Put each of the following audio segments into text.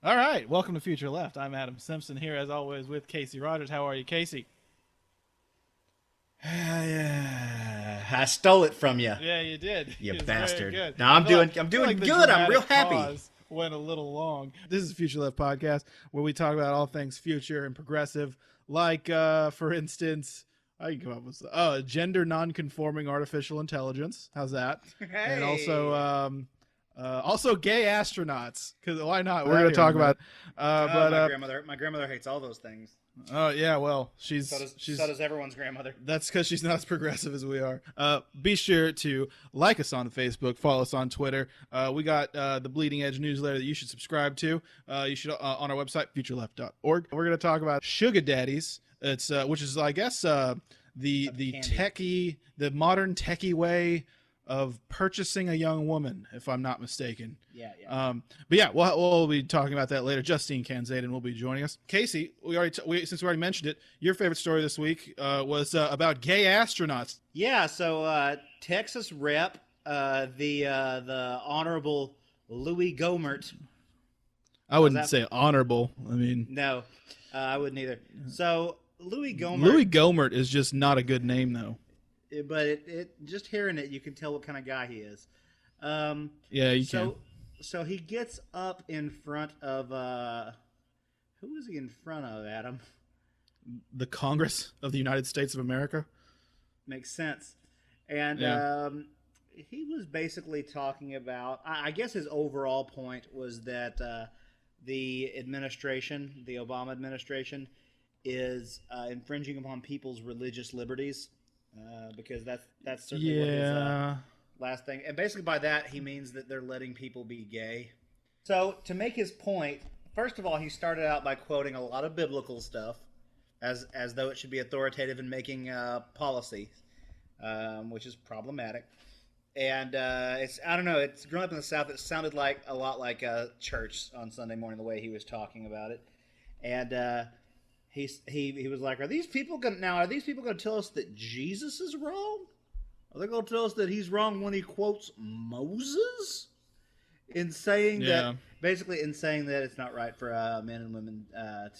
All right, welcome to Future Left. I'm Adam Simpson here, as always, with Casey Rogers. How are you, Casey? I stole it from you, Yeah, you did. you It was bastard. very good. No, I'm doing I feel like the good. I'm real dramatic happy. pause went a little long. This is Future Left podcast, where we talk about all things future and progressive, like, for instance, I can come up with gender non-conforming artificial intelligence. How's that? And also gay astronauts, because why not? We're going to talk about. My grandmother hates all those things. Oh yeah, well she's So does everyone's grandmother. That's because she's not as progressive as we are. Be sure to like us on Facebook, follow us on Twitter. We got the Bleeding Edge newsletter that you should subscribe to. You should on our website, futureleft.org. We're going to talk about Sugar Daddies. It's which is, I guess, the modern techie way of purchasing a young woman, if I'm not mistaken. Yeah. But yeah, we'll be talking about that later. Justine Kanzaden will be joining us. Casey, since we already mentioned it, your favorite story this week was about gay astronauts. Yeah. So Texas Rep, the Honorable Louie Gohmert. I wouldn't say honorable. I mean, no, I wouldn't either. So Louie Gohmert is just not a good name, though. But it just hearing it, you can tell what kind of guy he is. Yeah, you can. So he gets up in front of who is he in front of, Adam? The Congress of the United States of America. Makes sense. And he was basically talking about, I guess his overall point was that the administration, the Obama administration, is infringing upon people's religious liberties. Because that's certainly what his last thing. And basically by that, he means that they're letting people be gay. So to make his point, first of all, he started out by quoting a lot of biblical stuff as though it should be authoritative in making policy, which is problematic. And I don't know, it's growing up in the South, it sounded like a lot like church on Sunday morning, the way he was talking about it. And He was like, are these people going to tell us that Jesus is wrong? Are they going to tell us that he's wrong when he quotes Moses in saying that it's not right for men and women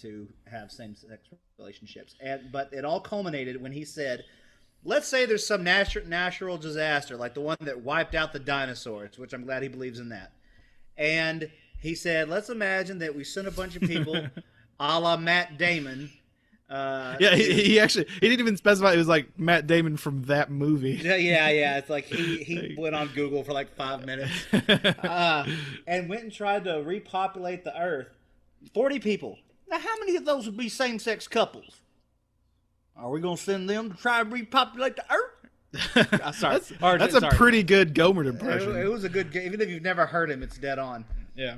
to have same-sex relationships? But it all culminated when he said, let's say there's some natural disaster like the one that wiped out the dinosaurs, which I'm glad he believes in that. And he said, let's imagine that we sent a bunch of people a la Matt Damon. He didn't even specify it was like Matt Damon from that movie. Yeah. It's like he went on Google for like 5 minutes and went and tried to repopulate the Earth. 40 people. Now, how many of those would be same-sex couples? Are we going to send them to try to repopulate the Earth? Sorry. That's a pretty good Gohmert impression. It was a good game. Even if you've never heard him, it's dead on. Yeah.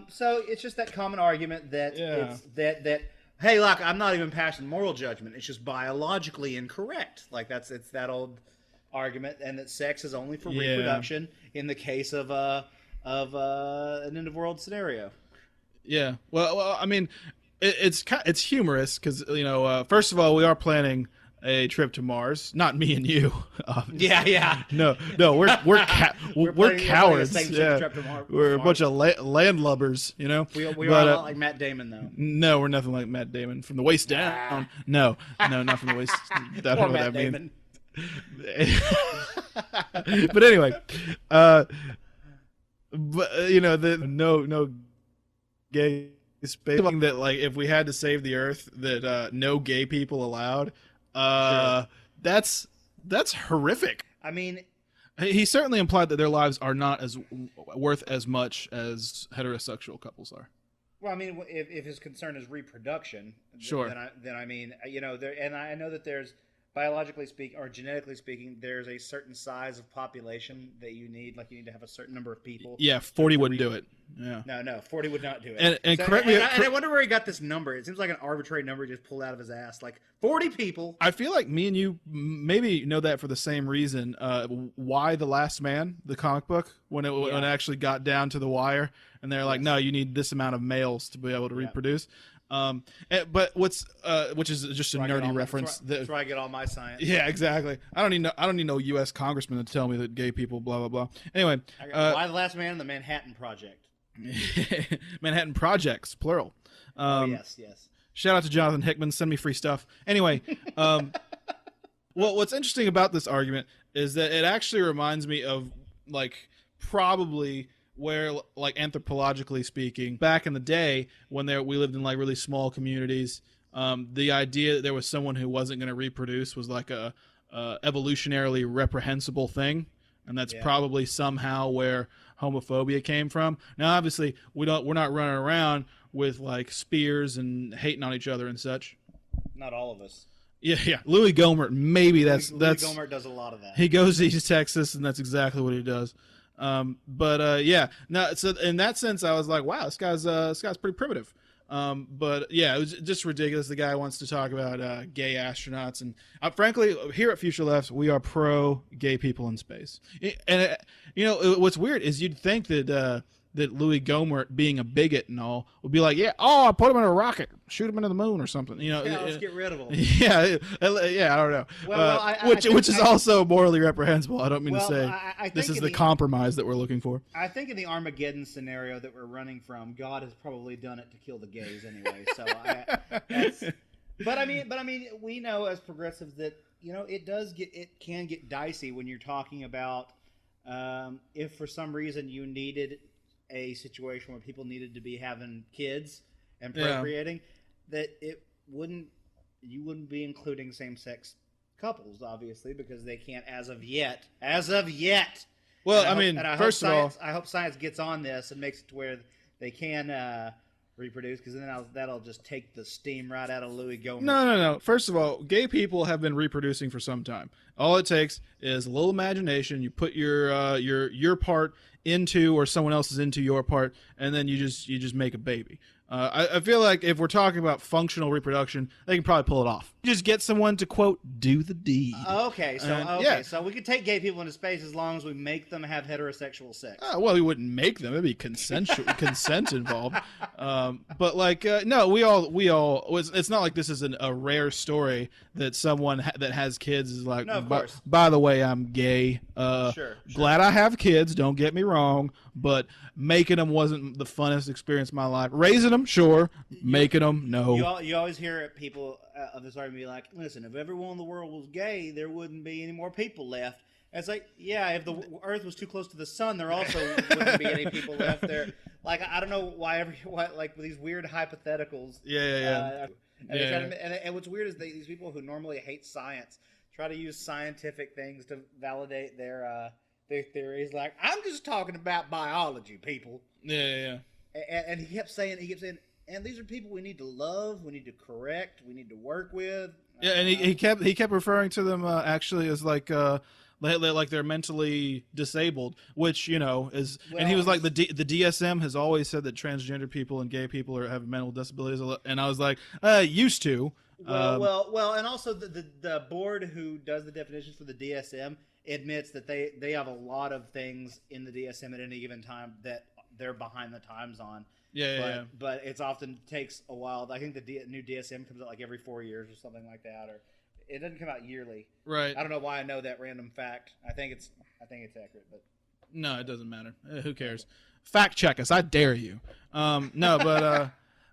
So it's just that common argument that it's that hey, look, I'm not even passing moral judgment. It's just biologically incorrect. Like it's that old argument, and that sex is only for reproduction in the case of an end of world scenario. Yeah. Well, I mean, it's humorous because first of all, we are planning a trip to Mars. Not me and you. Obviously. Yeah. No, we're cowards. Yeah. We're a bunch of landlubbers, We are a lot like Matt Damon, though. No, we're nothing like Matt Damon. From the waist down. No, not from the waist. I don't know what that means. But anyway, no gay space. That like if we had to save the Earth, that no gay people allowed. Sure. That's horrific. I mean, he certainly implied that their lives are not as worth as much as heterosexual couples are. Well, I mean, if his concern is reproduction, sure. Then I mean, and I know that there's biologically speaking or genetically speaking, there's a certain size of population that you need. Like you need to have a certain number of people. Yeah, 40 wouldn't do it. Yeah. No, 40 would not do it. And correct me. And I wonder where he got this number. It seems like an arbitrary number he just pulled out of his ass. Like 40 people. I feel like me and you maybe know that for the same reason. Why the Last Man, the comic book, when it actually got down to the wire, and they're like, no, you need this amount of males to be able to reproduce. But which is just a nerdy reference. That's where I get all my science. Yeah, exactly. I don't need no U.S. congressman to tell me that gay people, blah blah blah. Anyway, why the Last Man in the Manhattan Project? Manhattan Projects, plural. Yes. Shout out to Jonathan Hickman. Send me free stuff. Anyway, well, what's interesting about this argument is that it actually reminds me of, like, probably where, like, anthropologically speaking, back in the day when we lived in, like, really small communities, the idea that there was someone who wasn't going to reproduce was like a evolutionarily reprehensible thing. And that's probably somehow where homophobia came from. Now, obviously, we're not running around with, like, spears and hating on each other and such. Not all of us. Yeah. Louie Gohmert, maybe Louie Gohmert does a lot of that. He goes to East Texas, and that's exactly what he does. Yeah. No, so in that sense, I was like, wow, this guy's pretty primitive. But yeah, it was just ridiculous. The guy wants to talk about gay astronauts, and frankly, here at Future Left, we are pro gay people in space. And what's weird is you'd think that Louie Gohmert, being a bigot and all, would be like, yeah, I put him in a rocket, shoot him into the moon or something. Let's get rid of him. Yeah, I don't know. Which is also morally reprehensible. I don't mean to say this is the compromise that we're looking for. I think in the Armageddon scenario that we're running from, God has probably done it to kill the gays anyway. So, but I mean, we know as progressives that it can get dicey when you're talking about if for some reason you needed a situation where people needed to be having kids and procreating, that you wouldn't be including same-sex couples, obviously, because they can't as of yet. Well, first of all, I hope science gets on this and makes it to where they can reproduce, because then that'll just take the steam right out of Louie Gohmert. No. First of all, gay people have been reproducing for some time. All it takes is a little imagination. You put your part into, or someone else is into your part, and then you just make a baby. I feel like if we're talking about functional reproduction, they can probably pull it off. You just get someone to, quote, do the deed. So we could take gay people into space as long as we make them have heterosexual sex. Well, we wouldn't make them. It'd be consent involved. But like, no, we all. It's not like this is a rare story that someone that has kids is like. No, of course. By the way, I'm gay. Sure. Glad I have kids. Don't get me wrong, but making them wasn't the funnest experience of my life. Raising them, sure. Making them, no. You always hear people of this argument be like, listen, if everyone in the world was gay, there wouldn't be any more people left. And it's like, yeah, if the Earth was too close to the sun, there also wouldn't be any people left there. Like, I don't know why like these weird hypotheticals. Yeah. And what's weird is these people who normally hate science try to use scientific things to validate their theories. Like, I'm just talking about biology, people. Yeah. And he kept saying, and these are people we need to love, we need to correct, we need to work with. Yeah, and he kept referring to them actually as like they're mentally disabled, which is. Well, and he was like, the DSM has always said that transgender people and gay people have mental disabilities, and I was like, used to. Well, and also the board who does the definitions for the DSM admits that they have a lot of things in the DSM at any given time that they're behind the times on. But it's often takes a while. I think the new DSM comes out like every 4 years or something like that, or it doesn't come out yearly. Right. I don't know why I know that random fact. I think it's accurate, but no, it doesn't matter. Who cares? Fact check us. I dare you. No,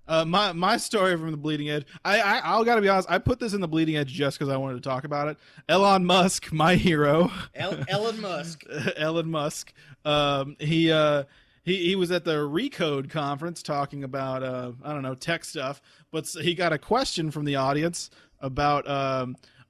but my story from the bleeding edge. I gotta be honest. I put this in the bleeding edge just because I wanted to talk about it. Elon Musk, my hero. Elon Musk. Elon Musk. He was at the Recode conference talking about I don't know, tech stuff, but he got a question from the audience about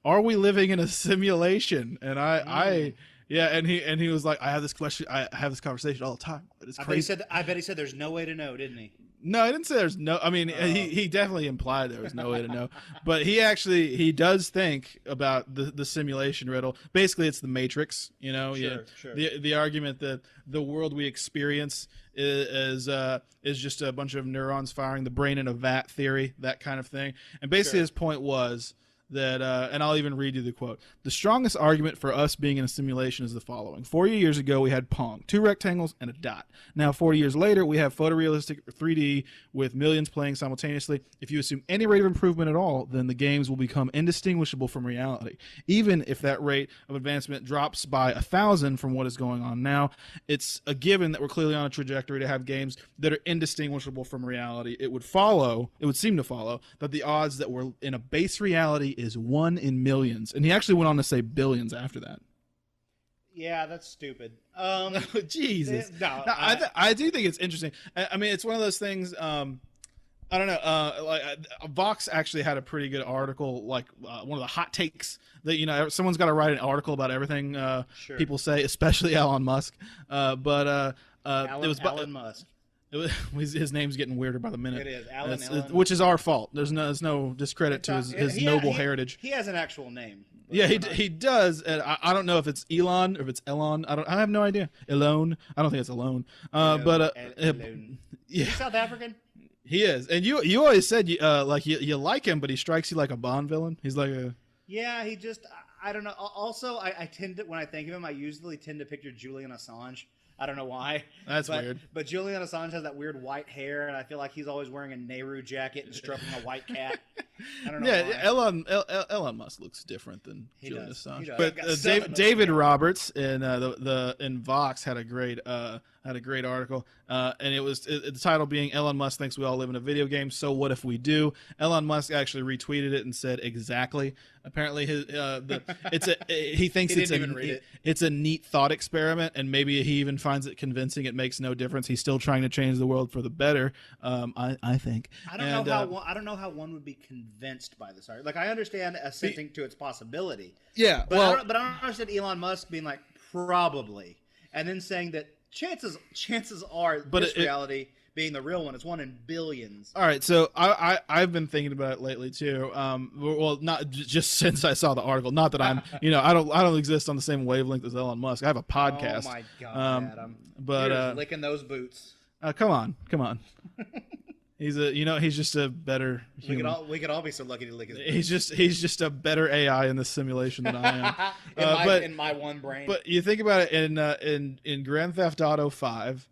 are we living in a simulation? And and he was like, I have this conversation all the time. It's crazy. I bet he said there's no way to know, didn't he? No, I didn't say there's no. I mean, he definitely implied there was no way to know, but he does think about the simulation riddle. Basically, it's the Matrix. Sure. The argument that the world we experience is just a bunch of neurons firing, the brain in a vat theory, that kind of thing. And basically, his point was that, and I'll even read you the quote. The strongest argument for us being in a simulation is the following. 40 years ago, we had Pong, 2 rectangles and a dot. Now, 40 years later, we have photorealistic 3D with millions playing simultaneously. If you assume any rate of improvement at all, then the games will become indistinguishable from reality. Even if that rate of advancement drops by 1,000 from what is going on now, it's a given that we're clearly on a trajectory to have games that are indistinguishable from reality. It would seem to follow, that the odds that we're in a base reality is 1 in millions. And he actually went on to say billions after that. Yeah, that's stupid. Jesus. I do think it's interesting. I mean, it's one of those things. I don't know. Vox actually had a pretty good article, one of the hot takes that someone's got to write an article about everything people say, especially Elon Musk. Elon Musk. His name's getting weirder by the minute. It is Elon, which is our fault. There's no discredit to his noble heritage. He has an actual name. Yeah, he does. And I don't know if it's Elon or if it's Elon. I have no idea. Elon. I don't think it's Elon. Elon. Yeah. He's South African. He is, and you always said you like him, but he strikes you like a Bond villain. He's like a. Yeah, he just I don't know. Also, I tend to, when I think of him, I usually tend to picture Julian Assange. I don't know why. That's weird. But Julian Assange has that weird white hair, and I feel like he's always wearing a Nehru jacket and stroking a white cat. I don't know why. Elon Musk looks different than Julian Assange. But David Roberts in in Vox had a great article, and the title being "Elon Musk thinks we all live in a video game. So what if we do?" Elon Musk actually retweeted it and said exactly. Apparently, he thinks it's a neat thought experiment, and maybe he even finds it convincing. It makes no difference. He's still trying to change the world for the better. I think. I don't know how one would be convinced by this. Like, I understand assenting to its possibility. Yeah, but I don't understand Elon Musk being like probably, and then saying that chances are reality being the real one is 1 in billions. All right, so I've been thinking about it lately too. Well, not just since I saw the article. Not that I'm, I don't exist on the same wavelength as Elon Musk. I have a podcast. Oh my God, Adam! But you're just licking those boots. Come on. He's just a better human. We could all be so lucky to lick his boots. He's just a better AI in this simulation than I am. In my one brain. But you think about it in Grand Theft Auto 5.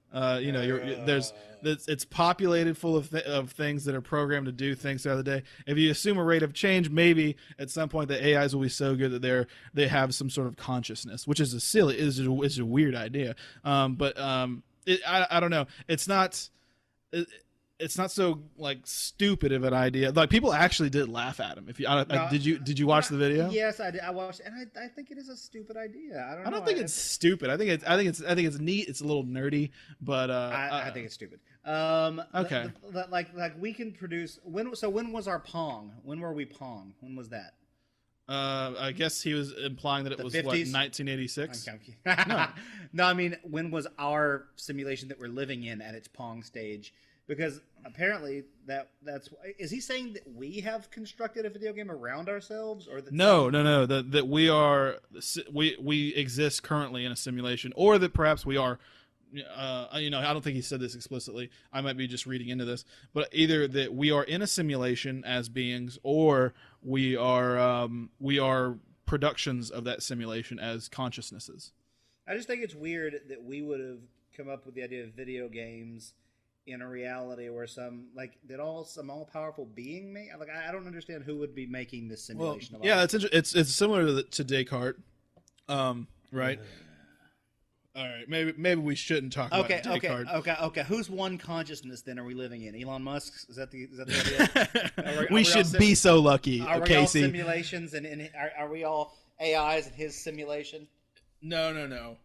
It's populated full of things that are programmed to do things throughout the day. If you assume a rate of change, maybe at some point the AIs will be so good that they have some sort of consciousness, which is a weird idea. I don't know. It's not so like stupid of an idea. Like, people actually did laugh at him. Did you watch the video? Yes, I did. I watched it, and I think it is a stupid idea. I don't think it's stupid. I think it's neat. It's a little nerdy, but I think it's stupid. Okay. Like we can produce when was our Pong? When were we Pong? When was that? I guess he was implying that it was 1986. No, I mean, when was our simulation that we're living in at its Pong stage? Because apparently that's is he saying that we have constructed a video game around ourselves, or that no that we exist currently in a simulation, or that perhaps we are. I don't think he said this explicitly. I might be just reading into this, but either that we are in a simulation as beings, or we are productions of that simulation as consciousnesses. I just think it's weird that we would have come up with the idea of video games in a reality where some all-powerful being made. Like, I don't understand who would be making this simulation. It's similar to Descartes, right? All right, maybe we shouldn't talk about Descartes. Okay. Whose one consciousness then are we living in? Elon Musk's? Is that the idea? We should be so lucky, are we Casey. all simulations, and are we all AIs in his simulation? No.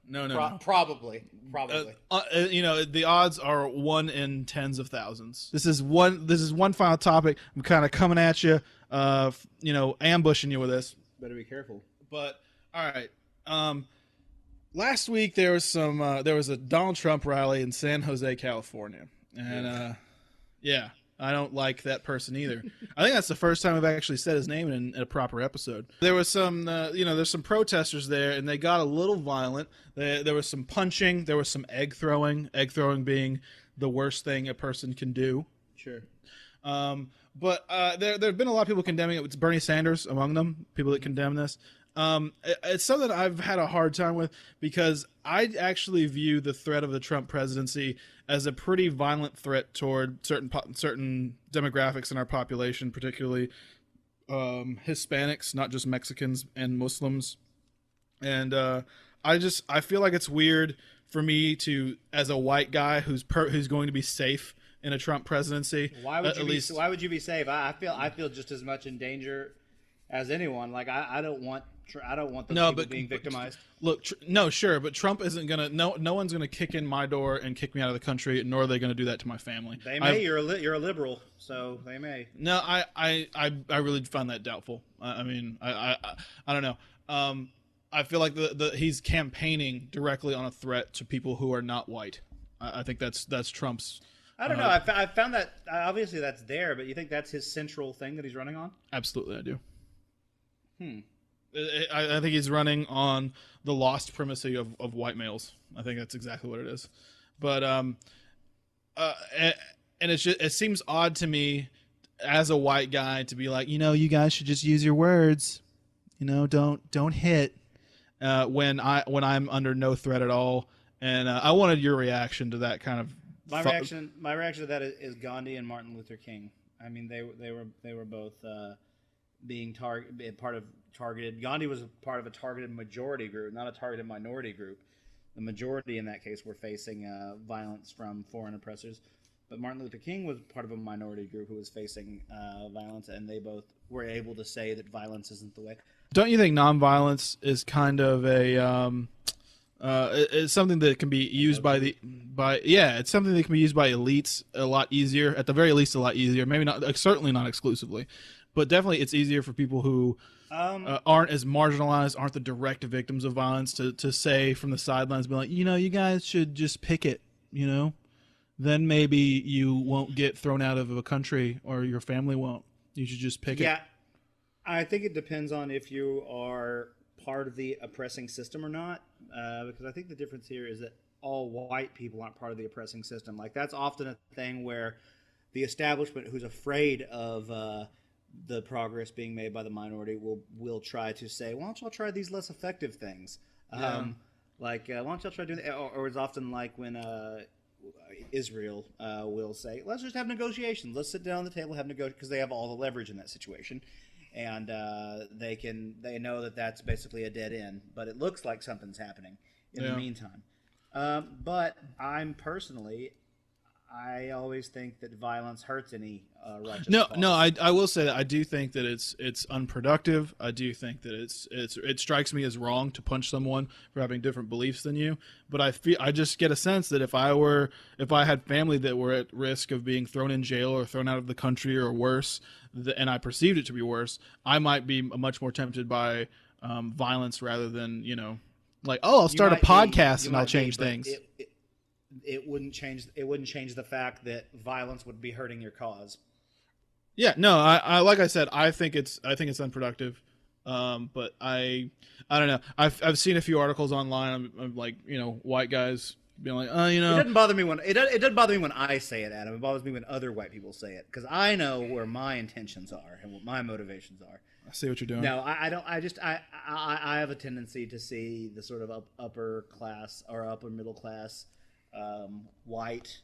Probably. The odds are 1 in tens of thousands. This is one final topic. I'm kind of coming at you, ambushing you with this. Better be careful. But all right. Last week there was a Donald Trump rally in San Jose, California, and I don't like that person either. I think that's the first time I've actually said his name in a proper episode. There was some, there's some protesters there, and they got a little violent. There was some punching. There was some egg throwing. Egg throwing being the worst thing a person can do. Sure. But there have been a lot of people condemning it. It's Bernie Sanders among them, people that condemn this. It's something I've had a hard time with because I actually view the threat of the Trump presidency as a pretty violent threat toward certain demographics in our population, particularly Hispanics, not just Mexicans and Muslims. And I feel like it's weird for me to, as a white guy who's going to be safe in a Trump presidency. Why would you be safe? I feel just as much in danger as anyone. Like I don't want those people being victimized. Look, sure, but Trump isn't gonna. No one's gonna kick in my door and kick me out of the country, nor are they gonna do that to my family. They may. You're a liberal, so they may. No, I really find that doubtful. I mean, I don't know. I feel like he's campaigning directly on a threat to people who are not white. I think that's Trump's. I don't know. I found that obviously that's there, but you think that's his central thing that he's running on? Absolutely, I do. I think he's running on the lost primacy of white males. I think that's exactly what it is. But and it seems odd to me as a white guy to be like, you guys should just use your words. Don't hit when I'm under no threat at all. And I wanted your reaction to that kind of. My reaction to that is Gandhi and Martin Luther King. I mean, they were both being part of targeted. Gandhi was part of a targeted majority group, not a targeted minority group. The majority in that case were facing violence from foreign oppressors, but Martin Luther King was part of a minority group who was facing violence, and they both were able to say that violence isn't the way. Don't you think nonviolence is kind of a it's something that can be used it's something that can be used by elites a lot easier, at the very least a lot easier, maybe not, certainly not exclusively, but definitely it's easier for people who aren't as marginalized, aren't the direct victims of violence to say from the sidelines, be like, you guys should just picket, then maybe you won't get thrown out of a country or your family won't. You should just picket. Yeah, I think it depends on if you are part of the oppressing system or not, because I think the difference here is that all white people aren't part of the oppressing system. Like, that's often a thing where the establishment, who's afraid of the progress being made by the minority, will try to say, why don't y'all try these less effective things? Why don't y'all try doing that? Or it's often like when Israel will say, let's just have negotiations. Let's sit down at the table, have negotiations, because they have all the leverage in that situation. And they know that that's basically a dead end, but it looks like something's happening in the meantime. But I always think that violence hurts any righteous cause. No, I will say that I do think that it's unproductive. I do think that it strikes me as wrong to punch someone for having different beliefs than you. But I just get a sense that if I had family that were at risk of being thrown in jail or thrown out of the country or worse, and I perceived it to be worse, I might be much more tempted by violence rather than I'll start a podcast and I'll change things. It wouldn't change the fact that violence would be hurting your cause. Yeah, no, I like I said, I think it's unproductive. But I don't know. I've seen a few articles online. I'm like, white guys being like, It doesn't bother me when it doesn't bother me when I say it, Adam. It bothers me when other white people say it, because I know where my intentions are and what my motivations are. I see what you're doing. No, I don't. I have a tendency to see the sort of upper class or upper middle class white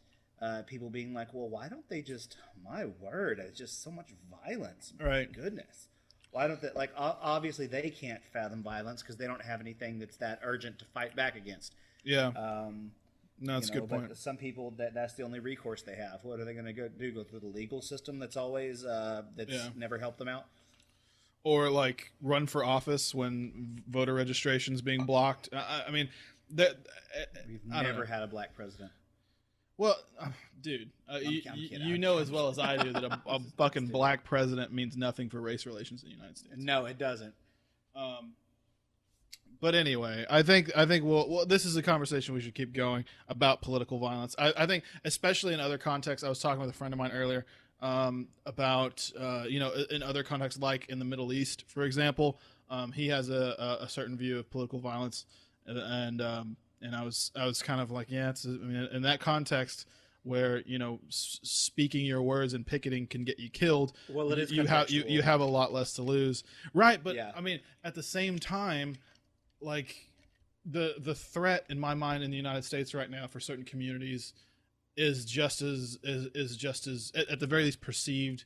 people being like, well, why don't they just, my word, it's just so much violence. Right. My goodness. Why don't they, obviously they can't fathom violence because they don't have anything that's that urgent to fight back against. Yeah. No, that's a good point. But some people, that's the only recourse they have. What are they going to do? Go through the legal system that's always, never helped them out? Or run for office when voter registration's being blocked. I mean, we've never had a black president. Well, dude, you know as well as I do that a fucking black president means nothing for race relations in the United States. No, it doesn't. But anyway, I think well, this is a conversation we should keep going about political violence. I think, especially in other contexts. I was talking with a friend of mine earlier about in other contexts, like in the Middle East, for example. He has a certain view of political violence, and I was kind of like, in that context, where speaking your words and picketing can get you killed. Well, it is you have a lot less to lose, right? But I mean, at the same time, like the threat in my mind in the United States right now for certain communities is just as at the very least perceived.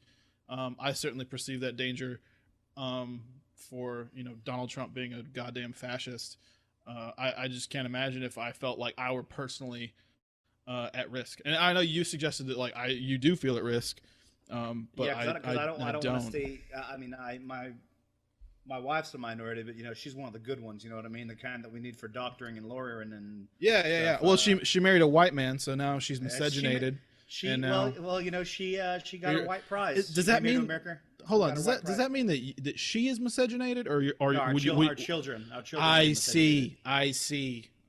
I certainly perceive that danger for Donald Trump being a goddamn fascist. I just can't imagine if I felt like I were personally at risk. And I know you suggested that like you do feel at risk, but yeah, because I don't want to see. I mean, my wife's a minority, but she's one of the good ones. You know what I mean? The kind that we need for doctoring and lawyering and yeah. Well, she married a white man, so now she's miscegenated. She got a white prize. Does that mean America? Hold on. Does that mean that she is miscegenated, or our children? I see.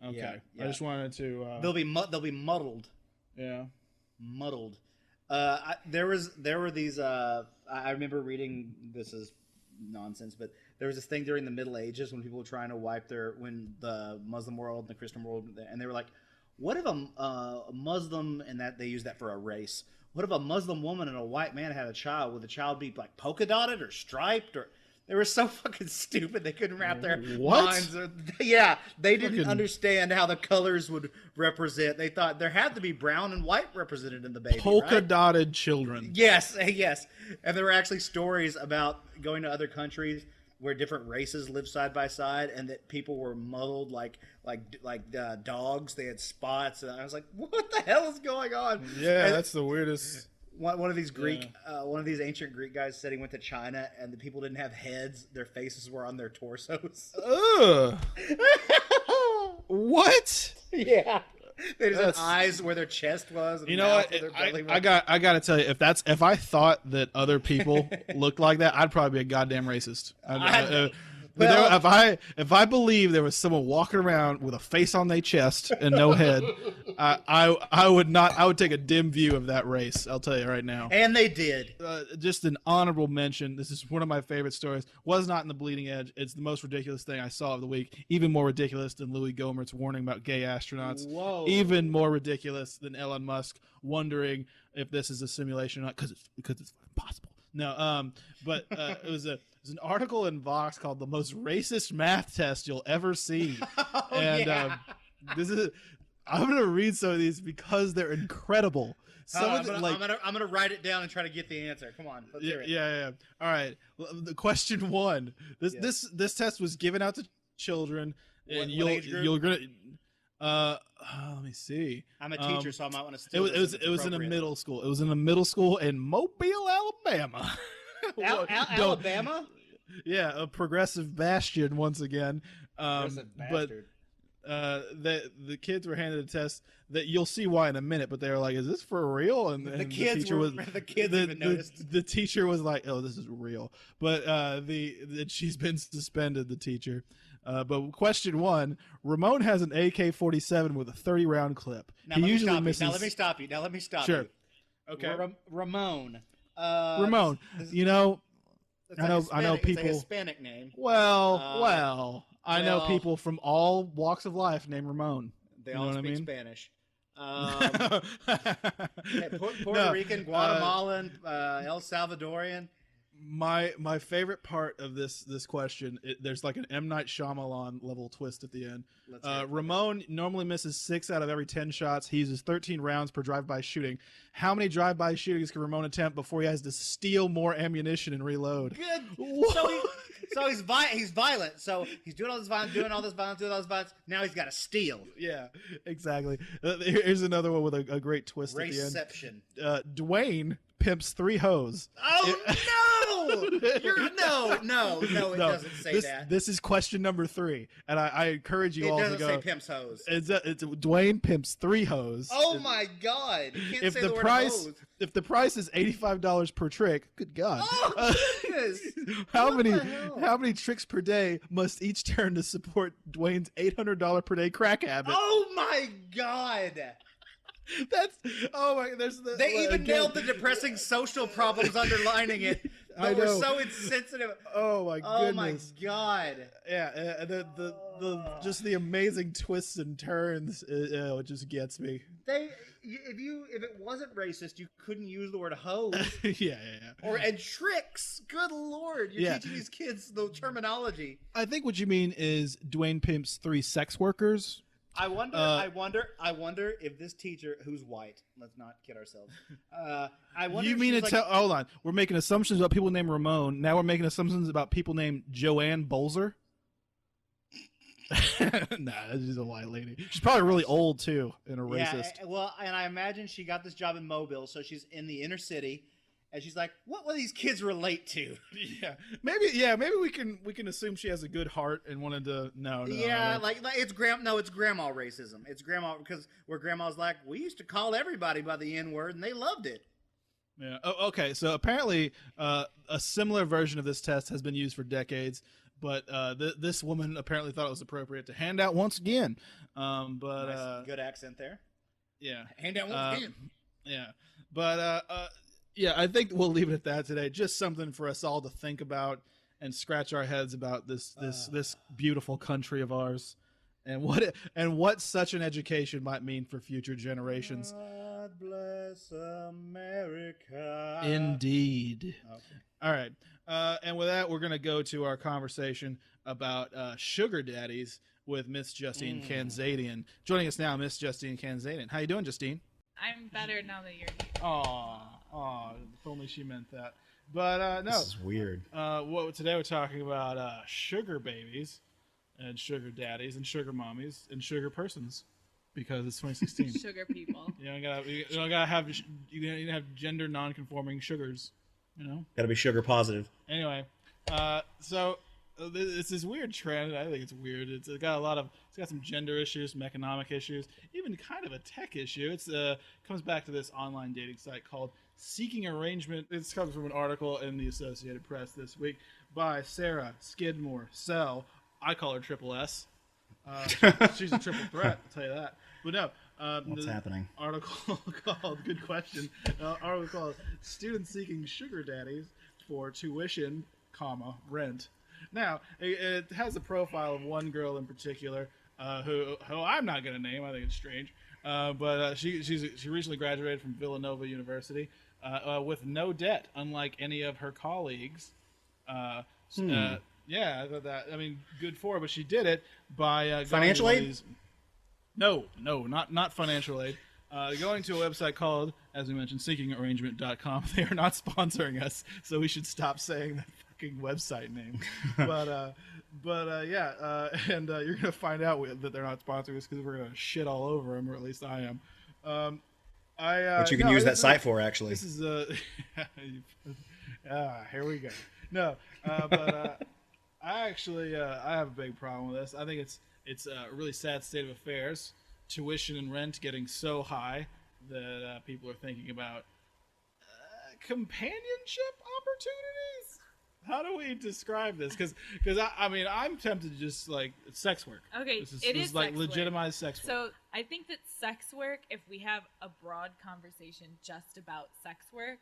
Okay. Yeah. I just wanted to. They'll be muddled. Yeah. Muddled. There were these. I remember reading. This is nonsense, but there was this thing during the Middle Ages when people were trying to when the Muslim world and the Christian world, and they were like, what if a Muslim, and that they use that for a race. What if a Muslim woman and a white man had a child? Would the child be like polka dotted or striped? Or they were so fucking stupid they couldn't wrap their minds. They didn't understand how the colors would represent. They thought there had to be brown and white represented in the baby. Polka dotted children. Yes. And there were actually stories about going to other countries where different races lived side by side, and that people were muddled like dogs. They had spots, and I was like, "What the hell is going on?" Yeah, that's the weirdest. One of these one of these ancient Greek guys said he went to China, and the people didn't have heads; their faces were on their torsos. Ugh. What? Yeah. They just had eyes where their chest was. And what? I got to tell you, if I thought that other people looked like that, I'd probably be a goddamn racist. If I believe there was someone walking around with a face on their chest and no head, I would take a dim view of that race. I'll tell you right now. And they did. Just an honorable mention. This is one of my favorite stories. Was not in the Bleeding Edge. It's the most ridiculous thing I saw of the week. Even more ridiculous than Louie Gohmert's warning about gay astronauts. Whoa. Even more ridiculous than Elon Musk wondering if this is a simulation or not, because it's possible. No, but it was an article in Vox called "The Most Racist Math Test You'll Ever See," I'm gonna read some of these because they're incredible. I'm gonna write it down and try to get the answer. Come on, let's hear it. Yeah. All right. The question one. This test was given out to children, and you're gonna. Let me see. I'm a teacher, so I might want to steal. It was in a middle school. It was in a middle school in Mobile, Alabama. Alabama? Yeah, a progressive bastion once again. But the kids were handed a test that you'll see why in a minute. But they were like, "Is this for real?" And the kids even noticed. The teacher was like, "Oh, this is real." But she's been suspended. The teacher. But question one: Ramon has an AK-47 with a 30-round clip. Now let me stop you. Sure. Okay. Ramon. Ramon. I know people. It's a Hispanic name. Well. I know people from all walks of life named Ramon. They all speak Spanish. Puerto Rican, Guatemalan, El Salvadorian. My favorite part of this question, there's like an M. Night Shyamalan level twist at the end. Ramon normally misses 6 out of every 10 shots. He uses 13 rounds per drive-by shooting. How many drive-by shootings can Ramon attempt before he has to steal more ammunition and reload? Good. So he's violent. So he's doing all this violence, Now he's got to steal. Yeah, exactly. Here's another one with a great twist at the end. Reception. Dwayne pimps 3 hoes. Oh, no! It doesn't say that. This is question number 3, and I encourage you all to go. It doesn't say pimps hoes. It's Dwayne pimps 3 hoes. Oh my God! You can't say the word hose. If the price is $85 per trick, good God! Oh, goodness. How many tricks per day must each turn to support Dwayne's $800 per day crack habit? Oh my God! That's they even nailed the depressing social problems underlining it. But we're so insensitive. Oh my goodness. Oh my god. Yeah, the just the amazing twists and turns. It just gets me. If it wasn't racist, you couldn't use the word hose. Yeah. And tricks. Good lord, you're teaching these kids the terminology. I think what you mean is Dwayne Pimp's 3 sex workers. I wonder if this teacher, who's white, let's not kid ourselves. I wonder. You mean hold on? We're making assumptions about people named Ramon. Now we're making assumptions about people named Joanne Bolzer. Nah, she's a white lady. She's probably really old too, and a racist. Yeah, well, and I imagine she got this job in Mobile, so she's in the inner city, and she's like, "What will these kids relate to?" Maybe we can assume she has a good heart and wanted to. No. Yeah, like it's grandma racism. It's grandma because where grandma's like, "We used to call everybody by the N word, and they loved it." Yeah. Oh, okay. So apparently, a similar version of this test has been used for decades. But this woman apparently thought it was appropriate to hand out once again. Nice, good accent there. Yeah. Hand out once again. Yeah. But, I think we'll leave it at that today. Just something for us all to think about and scratch our heads about this beautiful country of ours and what such an education might mean for future generations. God bless America. Indeed. Okay. All right. And with that, we're going to go to our conversation about Sugar Daddies with Miss Justine Kanzadian. Joining us now, Miss Justine Kanzadian. How you doing, Justine? I'm better now that you're here. Aw, if only she meant that. But no. This is weird. Today we're talking about sugar babies and sugar daddies and sugar mommies and sugar persons because it's 2016. Sugar people. You gotta have gender non-conforming sugars. You know, got to be sugar positive. Anyway, so it's this weird trend. I think it's weird. It's got some gender issues, some economic issues, even kind of a tech issue. It's comes back to this online dating site called Seeking Arrangement. This comes from an article in the Associated Press this week by Sarah Skidmore Sell. I call her Triple S. She's a triple threat. I'll tell you that. But no. What's happening? Article called, good question, article called Students Seeking Sugar Daddies for Tuition, Rent. Now, it has a profile of one girl in particular who I'm not going to name. I think it's strange. But she recently graduated from Villanova University with no debt, unlike any of her colleagues. Yeah, I thought that. I mean, good for her, but she did it by financial aid. No, not financial aid. Going to a website called, as we mentioned, seekingarrangement.com. They are not sponsoring us, so we should stop saying that fucking website name. But and you're gonna find out that they're not sponsoring us because we're gonna shit all over them, or at least I am. Which you can use that site for, actually. This is here we go. No, but I actually I have a big problem with this. I think it's a really sad state of affairs. Tuition and rent getting so high that people are thinking about companionship opportunities. How do we describe this? Because I mean, I'm tempted to just like sex work. Okay, this it is like sex legitimized sex work. So I think that sex work, if we have a broad conversation just about sex work,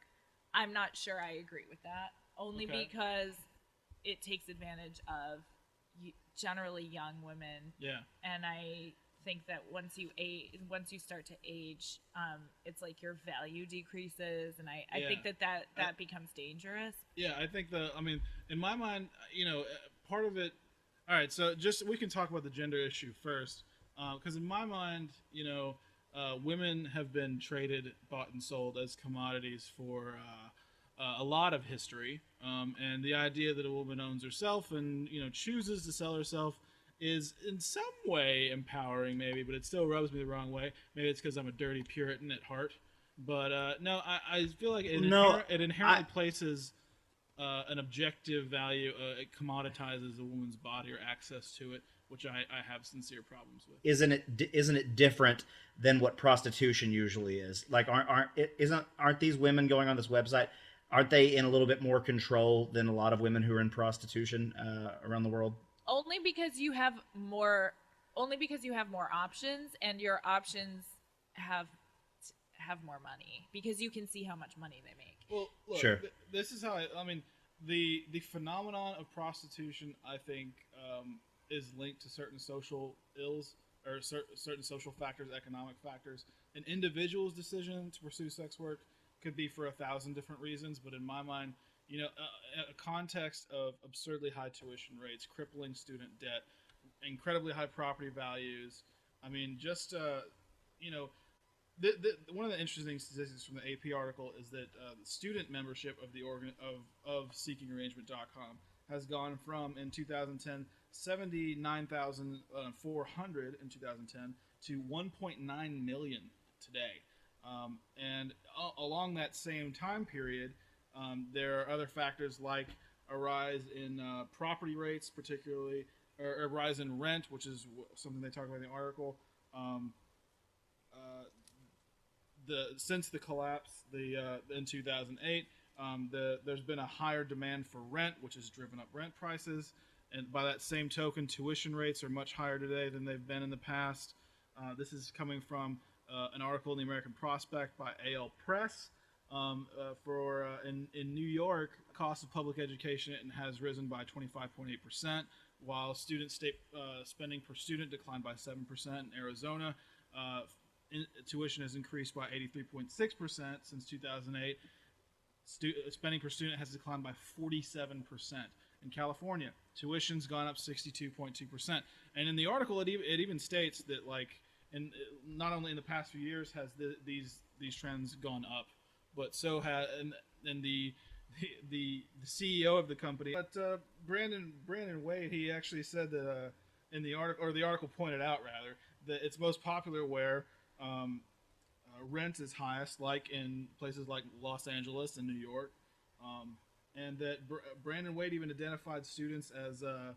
I'm not sure I agree with that. Only because it takes advantage of generally young women. Yeah. And I think that once you start to age, it's like your value decreases, and I think that becomes dangerous. Yeah, I think in my mind, part of it. All right, so we can talk about the gender issue first, because in my mind, women have been traded, bought and sold as commodities for a lot of history, and the idea that a woman owns herself and chooses to sell herself is in some way empowering, maybe, but it still rubs me the wrong way. Maybe it's because I'm a dirty Puritan at heart. But no, I feel like it inherently places an objective value. It commoditizes a woman's body or access to it, which I have sincere problems with. Isn't it different than what prostitution usually is? Like, aren't these women going on this website? Aren't they in a little bit more control than a lot of women who are in prostitution around the world? Only because you have more options, and your options have more money because you can see how much money they make. Well, look, sure. This is how the phenomenon of prostitution, I think, is linked to certain social ills or certain social factors, economic factors. An individual's decision to pursue sex work could be for 1,000 different reasons, but in my mind, a context of absurdly high tuition rates, crippling student debt, incredibly high property values. I mean, just one of the interesting statistics from the AP article is that the student membership of the of SeekingArrangement.com has gone from, in 2010, 79,400 in 2010 to 1.9 million today. And along that same time period, there are other factors like a rise in property rates, particularly, or a rise in rent, which is something they talk about in the article. Since the collapse, in 2008, there's been a higher demand for rent, which has driven up rent prices. And by that same token, tuition rates are much higher today than they've been in the past. This is coming from an article in the American Prospect by AL Press. In New York, the cost of public education has risen by 25.8%, while state spending per student declined by 7%. In Arizona, tuition has increased by 83.6% since 2008. Spending per student has declined by 47%. In California, tuition's gone up 62.2%. And in the article, it even states that, not only in the past few years has these trends gone up, but so has and the CEO of the company. But Brandon Wade, he actually said that in the article, or the article pointed out rather, that it's most popular where rent is highest, like in places like Los Angeles and New York, and that Brandon Wade even identified students as a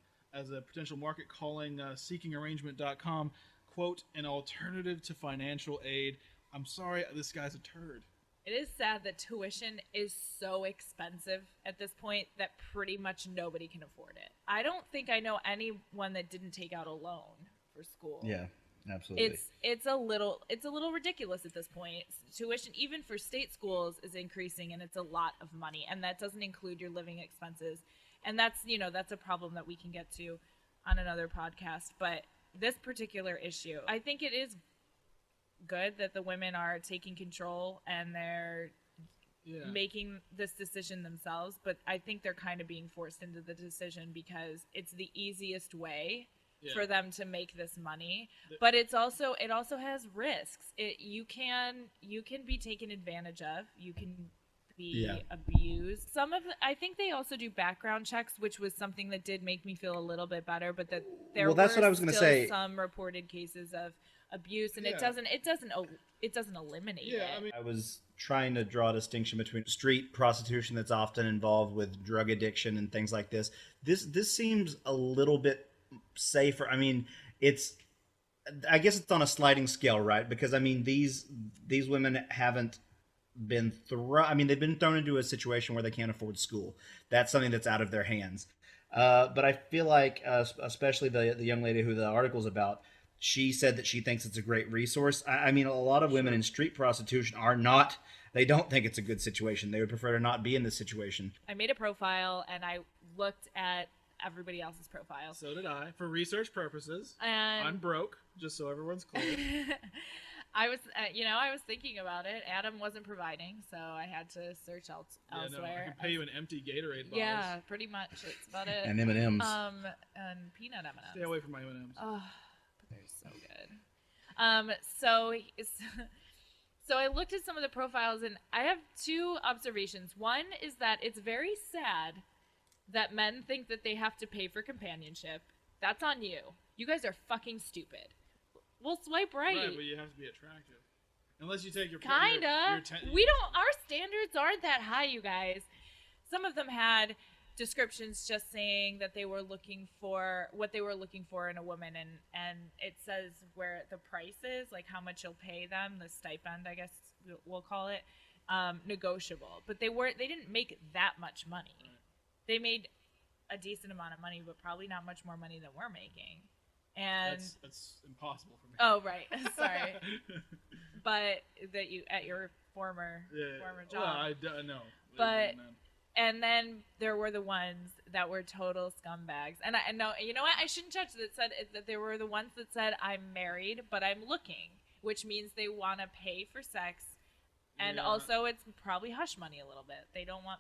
potential market, calling SeekingArrangement.com, quote, an alternative to financial aid. I'm sorry, this guy's a turd. It is sad that tuition is so expensive at this point that pretty much nobody can afford it. I don't think I know anyone that didn't take out a loan for school. Yeah, absolutely. It's a little ridiculous at this point. Tuition, even for state schools, is increasing, and it's a lot of money, and that doesn't include your living expenses. And that's a problem that we can get to on another podcast. But this particular issue, I think it is good that the women are taking control and they're making this decision themselves, but I think they're kind of being forced into the decision because it's the easiest way for them to make this money. But it also has risks. You can be taken advantage of. You can be abused. I think they also do background checks, which was something that did make me feel a little bit better, but that there that's what I was going to say. Some reported cases of abuse, and it doesn't eliminate it. I mean, I was trying to draw a distinction between street prostitution that's often involved with drug addiction and things like this. This seems a little bit safer. I mean, I guess it's on a sliding scale, right? Because I mean, these women haven't been they've been thrown into a situation where they can't afford school. That's something that's out of their hands. But I feel like, especially the young lady who the article's about, she said that she thinks it's a great resource. I mean, a lot of women in street prostitution they don't think it's a good situation. They would prefer to not be in this situation. I made a profile and I looked at everybody else's profile. So did I, for research purposes. And I'm broke, just so everyone's clear. I was thinking about it. Adam wasn't providing, so I had to search elsewhere. No, I can pay you an empty Gatorade bottle. Yeah, pretty much. That's about it. And M&Ms. And peanut M&Ms. Stay away from my M&Ms. Oh, but they're so good. So I looked at some of the profiles, and I have two observations. One is that it's very sad that men think that they have to pay for companionship. That's on you. You guys are fucking stupid. We'll swipe right. Right, but you have to be attractive. Unless you take your... Kinda. We don't... Our standards aren't that high, you guys. Some of them had descriptions just saying that they were looking for... what they were looking for in a woman, and it says where the price is, like how much you'll pay them, the stipend, I guess we'll call it, negotiable. But they didn't make that much money. Right. They made a decent amount of money, but probably not much more money than we're making. And that's impossible for me. Oh, right. Sorry. But that you at your former job. Well, I know. But And then there were the ones that were total scumbags. And I know, you know what? I shouldn't judge that said that there were the ones that said, I'm married, but I'm looking, which means they want to pay for sex. And also it's probably hush money a little bit. They don't want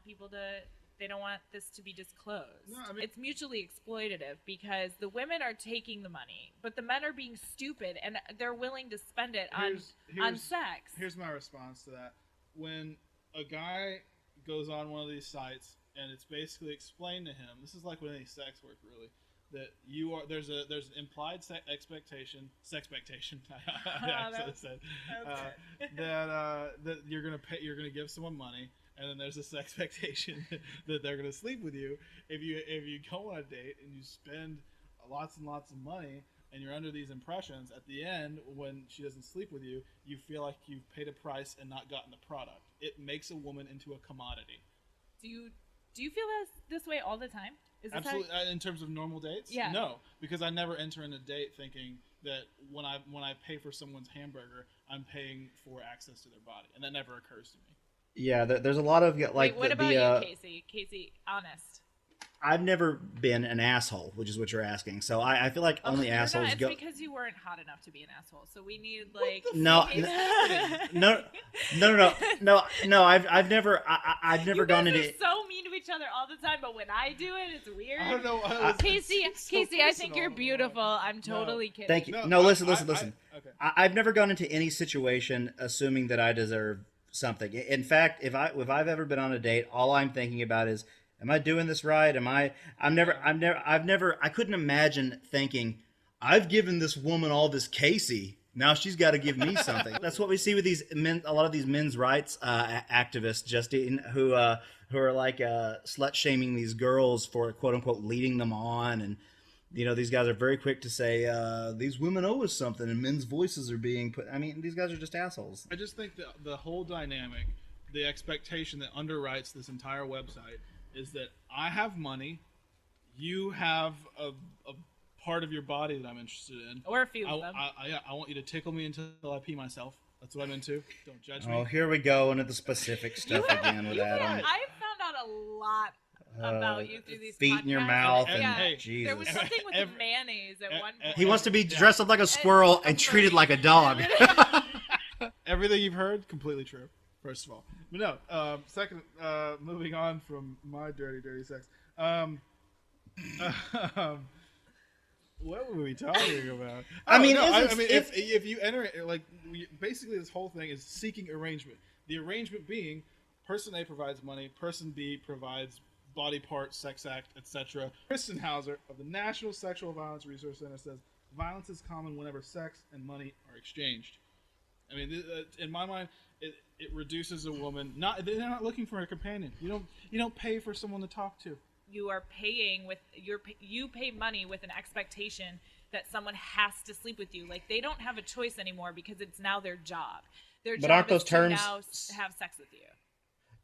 they don't want this to be disclosed. No, I mean, it's mutually exploitative because the women are taking the money, but the men are being stupid and they're willing to spend it on sex. Here's my response to that. When a guy goes on one of these sites and it's basically explained to him, this is like with any sex work really, that there's an implied expectation that you're gonna give someone money, and then there's this expectation that they're gonna sleep with you. If you go on a date and you spend lots and lots of money and you're under these impressions, at the end when she doesn't sleep with you, you feel like you've paid a price and not gotten the product. It makes a woman into a commodity. Do you feel this way all the time? Is Absolutely. In terms of normal dates? Yeah. No, because I never enter in a date thinking that when I pay for someone's hamburger, I'm paying for access to their body, and that never occurs to me. Yeah, there's a lot of like. Wait, what about you, Casey? Casey, honest. I've never been an asshole, which is what you're asking. So I feel like only assholes go. It's because you weren't hot enough to be an asshole. So we need like no. I've never gone into. You're so mean to each other all the time, but when I do it, it's weird. I don't know. Casey, I think you're beautiful. I'm totally kidding. Thank you. No, listen. Okay. I've never gone into any situation assuming that I deserve something. In fact, if I've ever been on a date, all I'm thinking about is, am I doing this right? I couldn't imagine thinking, I've given this woman all this Casey. Now she's got to give me something. That's what we see with these men, a lot of these men's rights activists, Justine, who are like slut shaming these girls for quote unquote leading them on, and these guys are very quick to say these women owe us something, and men's voices are being put. I mean, these guys are just assholes. I just think that the whole dynamic, the expectation that underwrites this entire website, is that I have money, you have a part of your body that I'm interested in. Or a few of them. I want you to tickle me until I pee myself. That's what I'm into. Don't judge me. Oh, here we go into the specific stuff again with Adam. I found out a lot about you through these feet podcasts. in your mouth and yeah, Jesus. There was something with mayonnaise at one point. He wants to be dressed up like a squirrel and treated like a dog. Everything you've heard, completely true. First of all, but no. Second, moving on from my dirty sex. What were we talking about? If you enter it, like basically this whole thing is seeking arrangement. The arrangement being, person A provides money, person B provides body parts, sex act, etc. Kristen Hauser of the National Sexual Violence Resource Center says violence is common whenever sex and money are exchanged. I mean, in my mind, it reduces a woman. They're not looking for a companion. You don't pay for someone to talk to. You are paying with you pay money with an expectation that someone has to sleep with you. Like, they don't have a choice anymore because it's now their job. Their but job aren't those is terms to now have sex with you.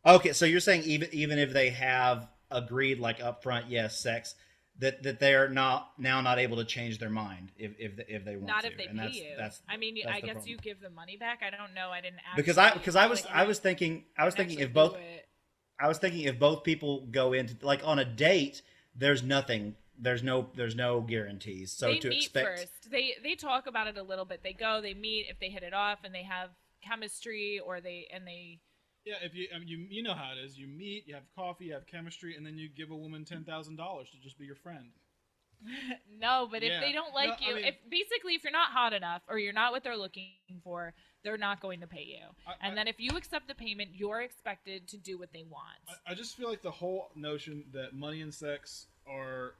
Okay, so you're saying even if they have agreed like up front, yes, sex, that they are not able to change their mind if they want to. Not if they pay you. I mean, I guess problem. you give the money back. I don't know. I didn't ask. Because I was thinking if both people go into like on a date, there's nothing. There's no guarantees. So they to meet expect first. They talk about it a little bit. They meet if they hit it off and they have chemistry, or they. Yeah, if you know how it is. You meet, you have coffee, you have chemistry, and then you give a woman $10,000 to just be your friend. No, but if they don't like you, if you're not hot enough or you're not what they're looking for, they're not going to pay you. Then if you accept the payment, you're expected to do what they want. I just feel like the whole notion that money and sex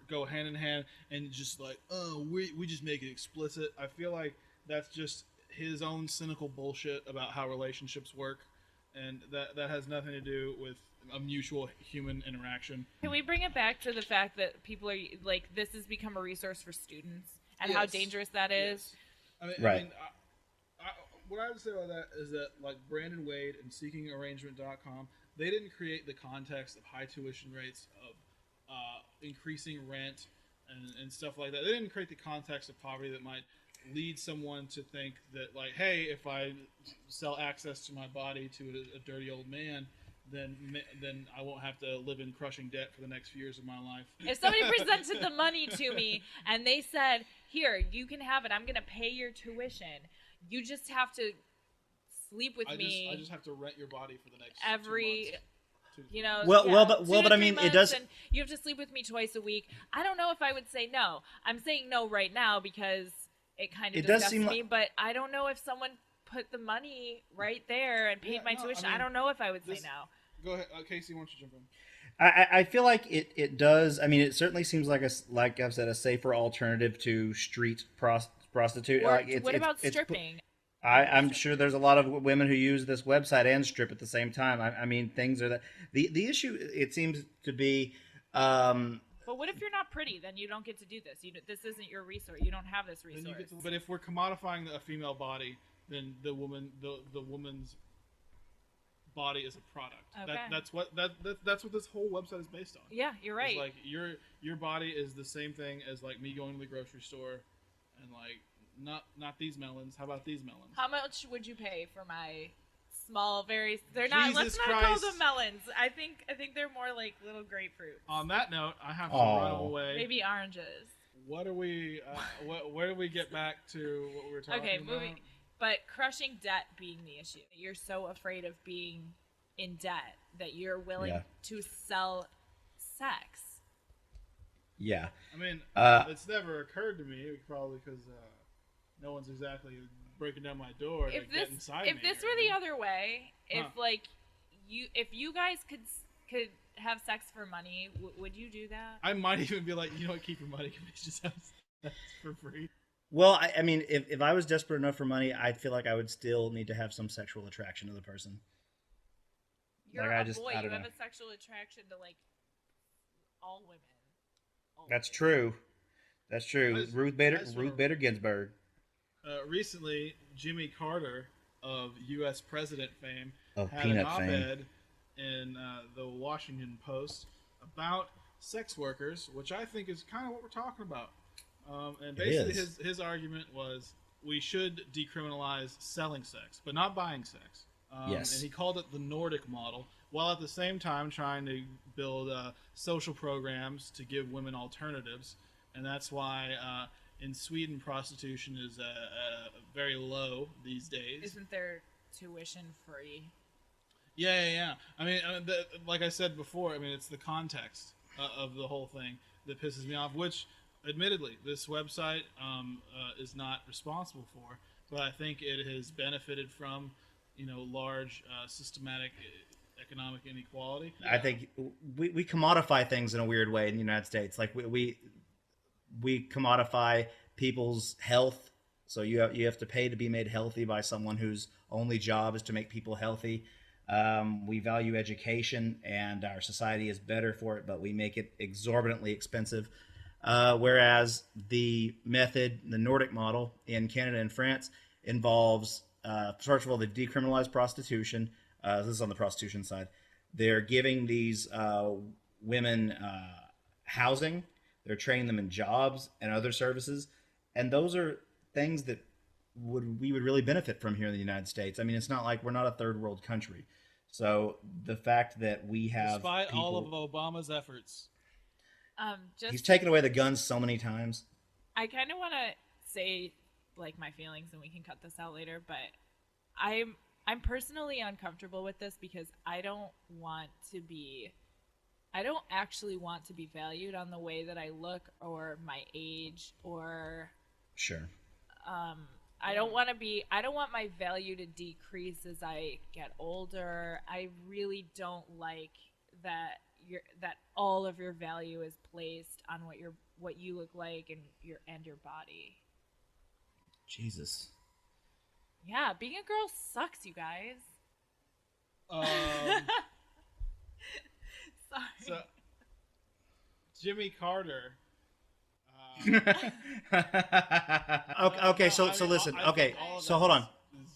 go hand in hand, and just like, oh, we just make it explicit. I feel like that's just his own cynical bullshit about how relationships work. And that has nothing to do with a mutual human interaction. Can we bring it back to the fact that people are like, this has become a resource for students and how dangerous that is? Right. What I would say about that is that, like, Brandon Wade and SeekingArrangement.com, they didn't create the context of high tuition rates, of increasing rent and stuff like that. They didn't create the context of poverty that might lead someone to think that, like, hey, if I sell access to my body to a dirty old man, then I won't have to live in crushing debt for the next few years of my life. If somebody presented the money to me and they said, "Here, you can have it. I'm going to pay your tuition. You just have to sleep with me." I just have to rent your body for the next every 2 months. You know, but I mean, it does. And you have to sleep with me twice a week. I don't know if I would say no. I'm saying no right now because it kind of disgusts me. But I don't know if someone put the money right there and paid my tuition. I don't know if I would say no. Go ahead, Casey. Why don't you jump in? I feel like it does. I mean, it certainly seems like like I've said, a safer alternative to street prostitute. What about stripping? I'm sure there's a lot of women who use this website and strip at the same time. I mean, things are that the issue. It seems to be. But what if you're not pretty? Then you don't get to do this. This isn't your resource. You don't have this resource. But if we're commodifying a female body, then the woman's body is a product. Okay. That's what this whole website is based on. Yeah, you're right. It's like your body is the same thing as like me going to the grocery store and like not these melons. How about these melons? How much would you pay for my small, they're not, Jesus let's not Christ. call them melons. I think they're more like little grapefruits. On that note, I have to run away. Maybe oranges. What are we where do we get back to what we were talking about? Okay, moving. But crushing debt being the issue. You're so afraid of being in debt that you're willing to sell sex. Yeah. I mean, it's never occurred to me, probably because no one's exactly breaking down my door to get inside me. If this were the other way, if you guys could have sex for money, would you do that? I might even be like, you know what, keep your money, can we just have sex for free? Well, I mean, if I was desperate enough for money, I feel like I would still need to have some sexual attraction to the person. You're a boy. You have a sexual attraction to like all women. That's true. That's true. Ruth Bader Ginsburg. Recently, Jimmy Carter of U.S. president fame had Peanut an op-ed fame. in the Washington Post about sex workers, which I think is kind of what we're talking about. And basically his argument was we should decriminalize selling sex, but not buying sex. Yes. And he called it the Nordic model, while at the same time trying to build social programs to give women alternatives. And that's why in Sweden prostitution is very low these days. Isn't there tuition free? Yeah. I mean, like I said before, I mean, it's the context of the whole thing that pisses me off, which admittedly this website is not responsible for, but I think it has benefited from large systematic economic inequality. I think we commodify things in a weird way in the United States. Like we commodify people's health. So you have to pay to be made healthy by someone whose only job is to make people healthy. We value education, and our society is better for it, but we make it exorbitantly expensive. Whereas the Nordic model in Canada and France involves, first of all, they decriminalize prostitution. This is on the prostitution side. They're giving these women housing. They're training them in jobs and other services. And those are things that we would really benefit from here in the United States. I mean, it's not like we're not a third world country. So the fact that we have despite all of Obama's efforts. He's taken away the guns so many times. I kind of want to say like my feelings, and we can cut this out later, but I'm personally uncomfortable with this because I don't actually want to be valued on the way that I look or my age or sure. I don't want my value to decrease as I get older. I really don't like that all of your value is placed on what you look like and your body. Jesus. Yeah, being a girl sucks, you guys. Sorry. So, Jimmy Carter. Okay, so listen. Okay, so hold on.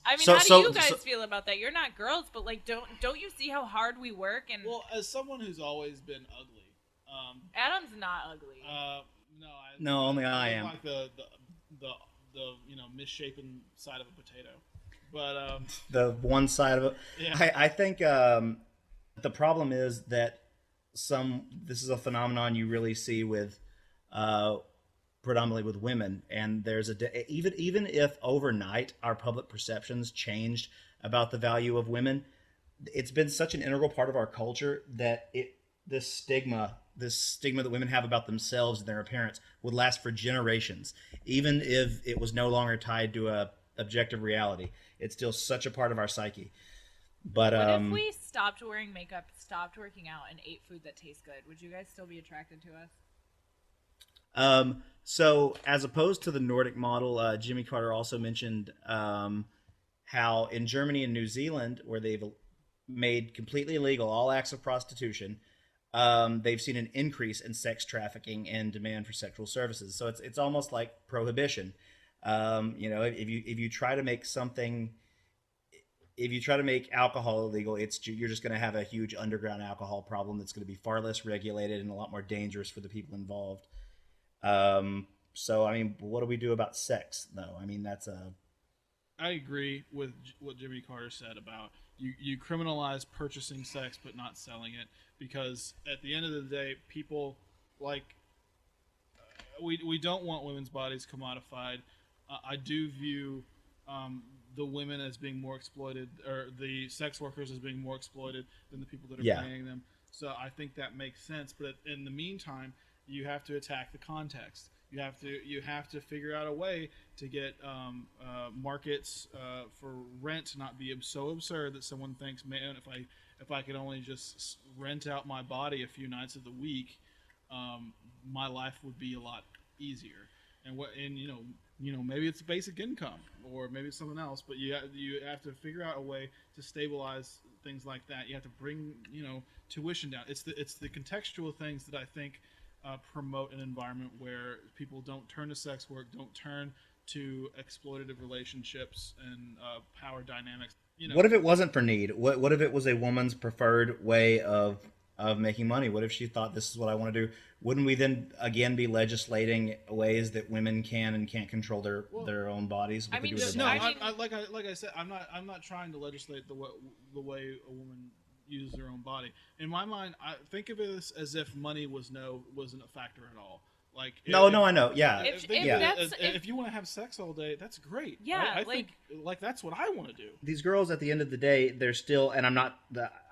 I mean, how do you guys feel about that? You're not girls, but like, don't you see how hard we work? And well, as someone who's always been ugly, Adam's not ugly. No, only I am. Like the misshapen side of a potato, but the one side of it. Yeah. I think The problem is that this is a phenomenon you really see with predominantly with women, and there's even if overnight our public perceptions changed about the value of women, it's been such an integral part of our culture that this stigma that women have about themselves and their appearance would last for generations, even if it was no longer tied to a objective reality. It's still such a part of our psyche. But what if we stopped wearing makeup, stopped working out, and ate food that tastes good? Would you guys still be attracted to us? So as opposed to the Nordic model, Jimmy Carter also mentioned how in Germany and New Zealand, where they've made completely illegal all acts of prostitution, they've seen an increase in sex trafficking and demand for sexual services. So it's almost like prohibition. If you try to make alcohol illegal, you're just going to have a huge underground alcohol problem that's going to be far less regulated and a lot more dangerous for the people involved. So I mean, what do we do about sex, though? I mean, I agree with what Jimmy Carter said about you criminalize purchasing sex but not selling it, because at the end of the day, people we don't want women's bodies commodified. I do view the women as being more exploited, or the sex workers as being more exploited than the people that are paying them. So I think that makes sense. But in the meantime, you have to attack the context. You have to figure out a way to get markets for rent to not be so absurd that someone thinks, man, if I could only just rent out my body a few nights of the week, my life would be a lot easier. And maybe it's basic income, or maybe it's something else. But you have to figure out a way to stabilize things like that. You have to bring tuition down. It's the contextual things that I think promote an environment where people don't turn to sex work, don't turn to exploitative relationships and power dynamics. What if it wasn't for need? What if it was a woman's preferred way of making money? What if she thought, this is what I want to do? Wouldn't we then again be legislating ways that women can and can't control their own bodies? I mean, like I said, I'm not trying to legislate the way a woman uses her own body. In my mind, I think of it as if money wasn't a factor at all. Like I know, yeah. If you want to have sex all day, that's great. Yeah, I think that's what I want to do. These girls, at the end of the day, they're still, and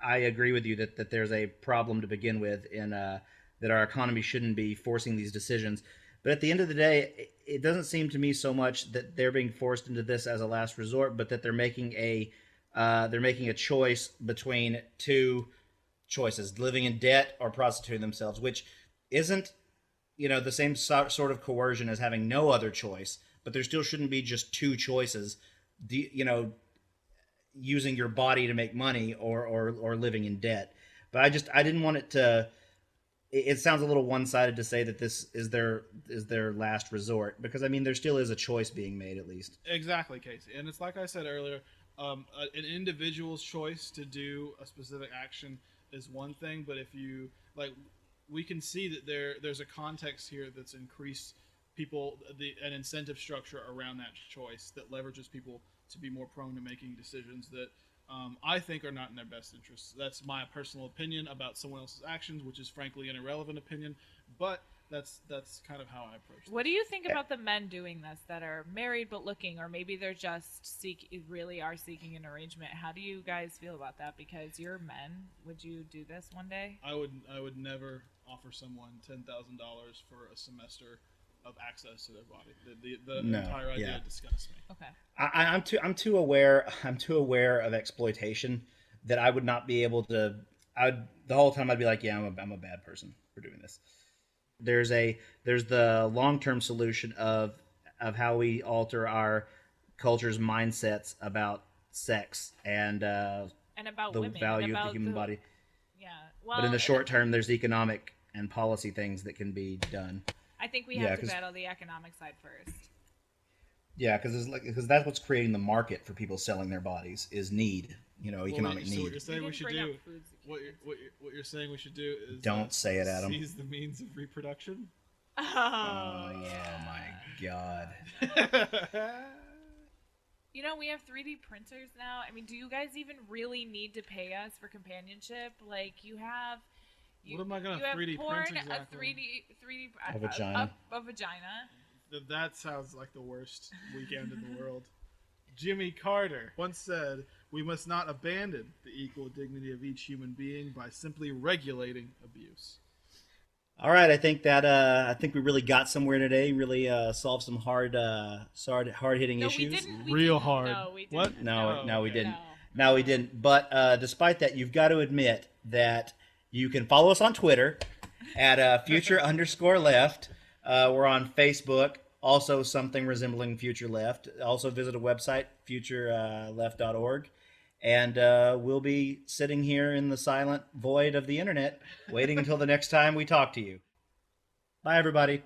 I agree with you that there's a problem to begin with in that our economy shouldn't be forcing these decisions. But at the end of the day, it doesn't seem to me so much that they're being forced into this as a last resort, but that they're making a choice between two choices: living in debt or prostituting themselves, which isn't the same sort of coercion as having no other choice. But there still shouldn't be just two choices, using your body to make money or living in debt. But I didn't want it to. It sounds a little one-sided to say that this is their last resort, because I mean there still is a choice being made, at least. Exactly, Casey. And it's like I said earlier, an individual's choice to do a specific action is one thing, but if you we can see that there's a context here that's increased an incentive structure around that choice that leverages people to be more prone to making decisions that I think are not in their best interests. That's my personal opinion about someone else's actions, which is frankly an irrelevant opinion, but that's kind of how I approach it. What do you think about the men doing this that are married but looking, or maybe they're just really are seeking an arrangement? How do you guys feel about that? Because you're men. Would you do this one day? I would never offer someone $10,000 for a semester of access to their body. The entire idea disgusts me. Okay. I'm too aware of exploitation that I would not be able to. The whole time I'd be like, yeah, I'm a bad person for doing this. There's the long-term solution of how we alter our culture's mindsets about sex and about the women, value of the human body. Yeah. Well, but in the short term, there's economic and policy things that can be done. I think we have to battle the economic side first. Yeah, because that's what's creating the market for people selling their bodies is need. Economic need. So what you're saying we should do? What you're saying we should do is don't say it, Adam. Seize the means of reproduction. Oh yeah, my God. You know, we have 3D printers now. I mean, do you guys even really need to pay us for companionship? Like, you have... What am I going to 3D porn, print exactly? A vagina. A vagina. That sounds like the worst weekend in the world. Jimmy Carter once said, "We must not abandon the equal dignity of each human being by simply regulating abuse." All right, I think we really got somewhere today. Really solved some hard hitting issues. We didn't. Real hard. No, we didn't. What? No, we didn't. No. No, we didn't. But despite that, you've got to admit that you can follow us on Twitter at future_left. We're on Facebook, also something resembling Future Left. Also visit a website, futureleft.org. And we'll be sitting here in the silent void of the internet, waiting until the next time we talk to you. Bye, everybody.